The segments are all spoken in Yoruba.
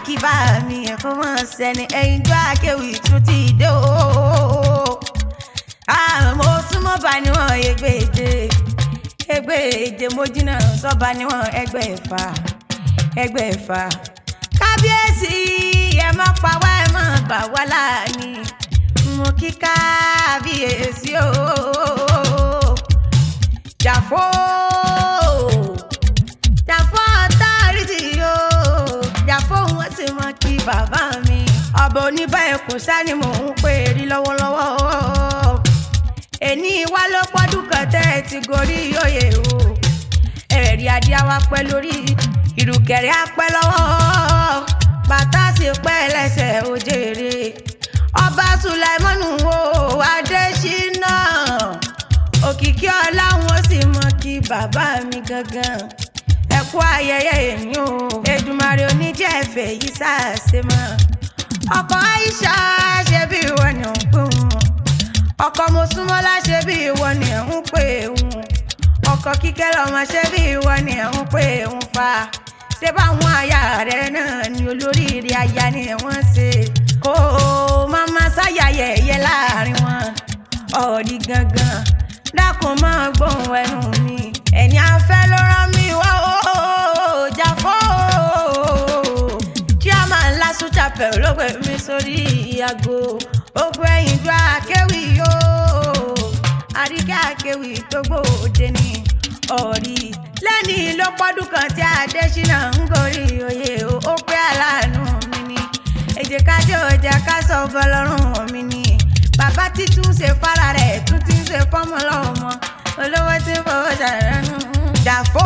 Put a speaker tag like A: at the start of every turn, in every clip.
A: kí bá mi ẹ̀kọ́ mọ̀ sẹ́ni ẹ̀yin tó àkéwì tún ti dé o. Mo súnmọ́ bá níwọ̀n ẹgbẹ̀je mo jìnnà sọ́ba níwọ̀n ẹgbẹ̀fà. Kábíyèsí ẹ má pa wá ẹ má gbà wá láàní mo kí kábíyèsí o. Jàfó authority o. Jàfó wọn sì mọ kí bàbá mi. Ọba oníbà ẹkùn sani mò ń pè rí lọ́wọ́lọ́wọ́. Èní wá ló pọ́dún kan tẹ́ ẹ ti gorí oyè o. Ẹ̀rí adé wa pẹ́ lórí ìrùkẹ̀rẹ̀ apẹ́ lọ́wọ́. Bàtà sì pẹ́ lẹ́sẹ̀ òjèrè. Ọba Sùláìmọ́nù o Adéṣínà. Òkìkí ọlá wọn sì mọ kí bàbá mi gangan. Ẹ kú ayẹyẹ èyí o. Èdùmàrè oníjẹ́ ẹ̀fẹ̀ yìí sáàsì mọ́. Ọkọ Aisha ṣe bí ìwọ ni ò ń pè wọ́n. Ọkọ Mosúnmọ́lá ṣe bí ìwọ ni ẹ̀ ń pè wọ́n. Ọkọ Kíkẹ́ lọ́mọ ṣe bí ìwọ ni ẹ̀ ń pè wọ́n fa. Ṣé báwọn aya rẹ̀ náà ni olóríire aya ni wọ́n ṣe. Kó máma sáyàyẹ ẹ̀yẹ láàrin wọn. Ọ̀ọ́dí gangan dákun máa gbóhùn ẹnu mi. Ẹni afẹ́ ló rán mi wá o. Jàfó chairman Lasu Chapel ló gbé mi sórí ìyàgò. Ogun ẹ̀yìn ju akéwì o. Àríkẹ́ akéwì tó gbòde ní ọ̀rí. Lẹ́ni ló pọ́dún kan tí Adéṣínà ń gorí oyè o. Ó pé aláàánú mi ni. Èjè kájọ ọjà ká sọ bọ́lọ́rùn mi ni. Bàbá títún ṣe fara rẹ̀ tún ti ń ṣe fọ́mọ lọ́mọ. Olówó tí fọwọ́ ṣàránú. Jàfó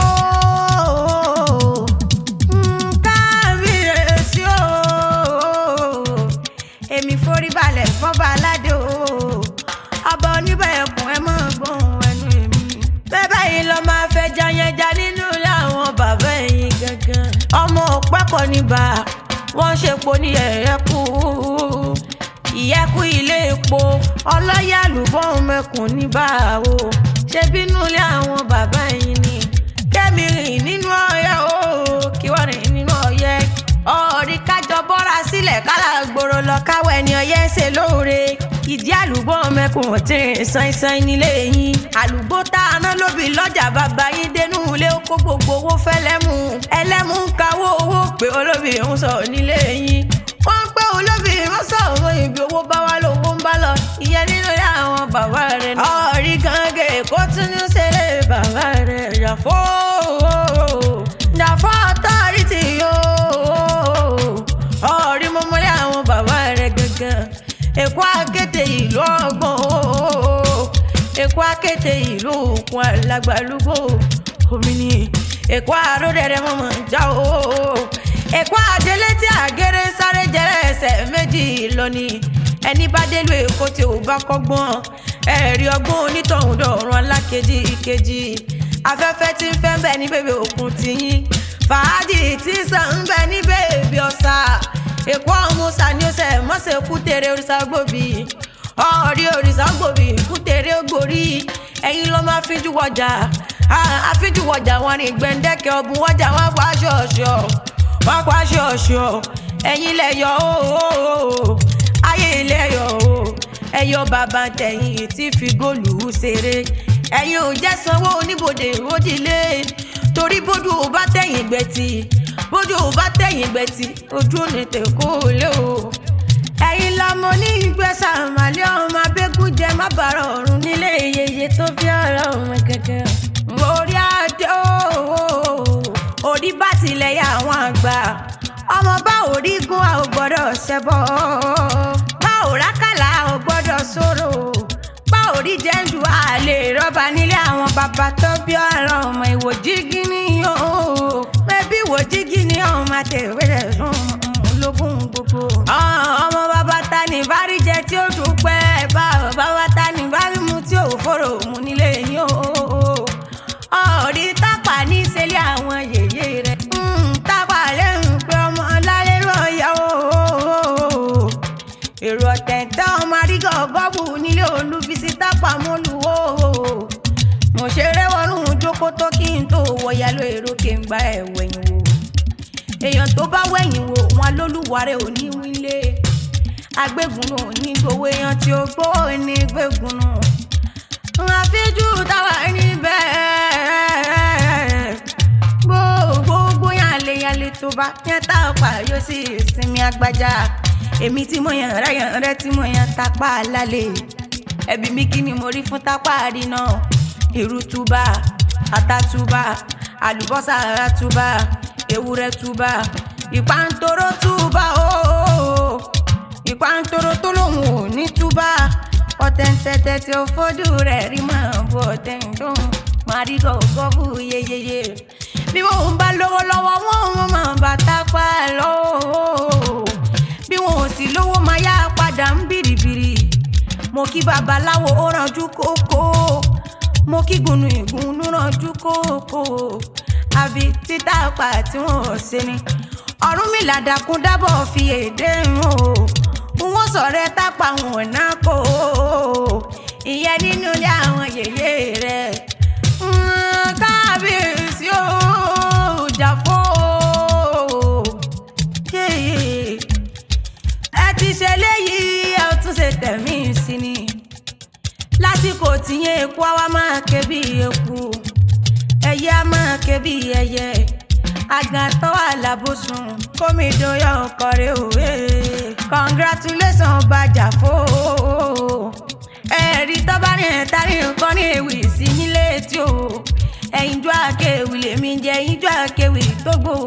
A: kábíyèsí o. Èmi forí balẹ̀ fọ́ba aládé o. Ọba oníbà ẹkùn ẹ mọ̀ gbóhùn ẹnu èmi. Bẹ́ẹ̀ báyìí lọ máa fẹ́ jayẹja nínú ilé àwọn bàbá ẹ̀yìn gangan. Ọmọ òpẹ́kọ̀ níbà wọ́n ṣepo ní ẹ̀yẹ́kú. Ìyẹ́kú ilé epo ọlọ́yà lùbọ́n mẹ́kùn níbà o. Ṣé bínú ilé àwọn bàbá ẹ̀yìn ni. Kẹ́mi rìn nínú ọyẹ́ o. Kí wọ́n rìn nínú ọyẹ́. Ọ̀rí kájọ bọ́ra sílẹ̀ kálá gbòòrò lọ káwọ́ ẹni ọyẹ́ ṣe lóore. Ìdí àlùbọ́ mẹ́kùn tí ń sánsán nílé yín. Àlùbọ́ tá a ná lóbi lọ́jà bàbá yín dénú ilé ó kó gbogbo owó fẹ́lẹ́mú. Ẹlẹ́mú ń kawó owó pé olóbì ń sọ nílé yín. Wọ́n pé olóbì ń sọ ọmọ ibi owó bá wá lówó ń bá lọ. Ìyẹn nínú ilé àwọn bàbá rẹ̀ náà. Ọ̀rí gangan èkó tún ní ṣeré bàbá rẹ̀. Jàfó authority o. Ọ̀rí mọ́mọ́lé àwọn bàbá rẹ̀ gangan. Èkó akété ìlú ọgbọ́n o. Èkó akété ìlú òkun alágbálúgbò. Omi ni Èkó àròdẹ̀rẹ̀ mọ̀mọ́ já o. Èkó àdélé tí àgéré sáré jẹrẹ ẹsẹ̀ méjì lọ ni. Ẹni bá délú Èkó tí ò bá kọ́gbọ́n. Ẹ̀rí ọgbọ́n onítọ̀hún dọ̀rùn alákejì ìkejì. Afẹ́fẹ́ tí ń fẹ́ ń bẹ ní bèbè òkun tiyín. Fàájì tí sàn ń bẹ ní bèbè ọ̀sà. Èkó ọmọọ̀sà ni ó ṣe mọ́sẹ̀ kútere òrìṣà gbòbí. Ọ̀rí òrìṣà gbòbí kútere ògbórí. Ẹ̀yin ló máa fíjú wọjà. Àfíjú wọjà wọn ní gbẹ̀ndẹ́kẹ̀ ọ̀bùn wọjà wọn pa aṣọ ọ̀ṣọ́. Wọ́n pa aṣọ ọ̀ṣọ́. Ẹ̀yin lẹ̀yọ̀ o. Ayé ilẹ̀yọ̀ o. Ẹ̀yọ̀ bàbá tẹ̀yìn tí fi góòlù ṣeré. Ẹ̀yin ò jẹ́ sanwó oníbodè òdìlé. Torí bójú ò bá tẹ̀yìn gbẹ̀tì. Bójú ò bá tẹ̀yìn gbẹ̀tì. Ojú ò ní tẹ̀kọ́ lé o. Ẹ̀yin lọmọ ní ìgbésà màlẹ́ ọmọ abẹ́gùn jẹ má bàrà ọ̀run nílé yeye tó fi ọ̀rọ̀ ọmọ kẹ̀kẹ́. Orí adé o. Orí bá tilẹ̀ yà àwọn àgbà. Ọmọ bá orí gún a ò gbọ́dọ̀ ṣẹbọ. Bá ò rákàlà a ò gbọ́dọ̀ sọ̀rọ̀. Bá orí jẹ́ndù a lè rọ́bà nílé àwọn bàbá tó bí ọ̀rọ̀ ọmọ ìwòjígí ni yóò. Bẹ́bí ìwòjígí ni ọmọ àtẹ̀wé rẹ̀ sùn lógún gbogbo. Ọmọ bàbá ta ní bárí jẹ tí ó dúpẹ́. Bàbá ta ní bárí mu tí ò fòrò mu nílé yín o. Ọ̀rí tápà ní ìṣẹ̀lẹ̀ àwọn yèyé rẹ̀. Tápà lẹ́hìn pé ọmọ lálẹ́ lọ́yà o. Èrò ọ̀tẹ̀ntẹ́ ọmọ àrígọ̀ gọ́bù nílé Olúbísí tápà mọ́lù o. Mo ṣeré wọnú jókòó tó kí n tó wọ̀yà ló èrò kí n gba ẹ̀wẹ̀yìn o. èèyàn tó bá wẹ̀yìn wò wọn lólùwárẹ̀ ò ní wílé agbégúnnù ní gbowó èèyàn tí ó gbówó ní gbégúnnù àfíjú táwa níbẹ̀ gbogbo yànlẹ́yànlẹ́ tó bá yẹn tá a pa yóò sì sinmi agbájá èmi tí mo yàn rẹ tí mo yàn tápá lálẹ́ ẹbí mi kí ni mo rí fún tápá àdínà irú túbà ata túbà àlùbọ́sà túbà ewúrẹ́ túbà ìpàǹtóró túbà ooo ìpàǹtóró tó lóun ò ní túbà ọ̀tẹ̀ǹtẹ̀tẹ̀ tí ó fojú rẹ̀ rí máa bọ̀ ọ̀tẹ̀ǹtọ̀ máa rí gọ́gọ́bù yeyeye bí wọn bá lówó lọ́wọ́ wọn máa bá tápá lọ́wọ́ bí wọn ò sì lówó máa yá padà ń bìrìbìrì mo kí babaláwo ó ranjú kókó mo kí gùnù ìgùnnú ranjú kókó àbí títà pa tí wọn ò ṣe ni Ọ̀rúnmìlà dákun dábọ̀ fi èdè hàn wọ́n sọ̀rẹ́ tápà wọn náà kó ìyẹn nínú ilé àwọn yèyé rẹ̀ kábíyèsí ó Jàfó ẹ ti ṣe léyìí ẹ tún ṣe tẹ̀mí sí ni lásìkò tíyẹn eku àwa máa ké bí eku ẹyẹ á máa ké bí ẹyẹ àgàtọ́ àlàbòsùn kómìdóyọ̀ ọkọ̀rẹ́ òwe congratulations bá Jàfó ẹ̀rí tọ́ba ní ẹ̀tárí nǹkan ní ewì sí yín létí o ẹ̀yinjú àkéwì lèmi jẹ́ ẹ̀yinjú àkéwì tó gbòó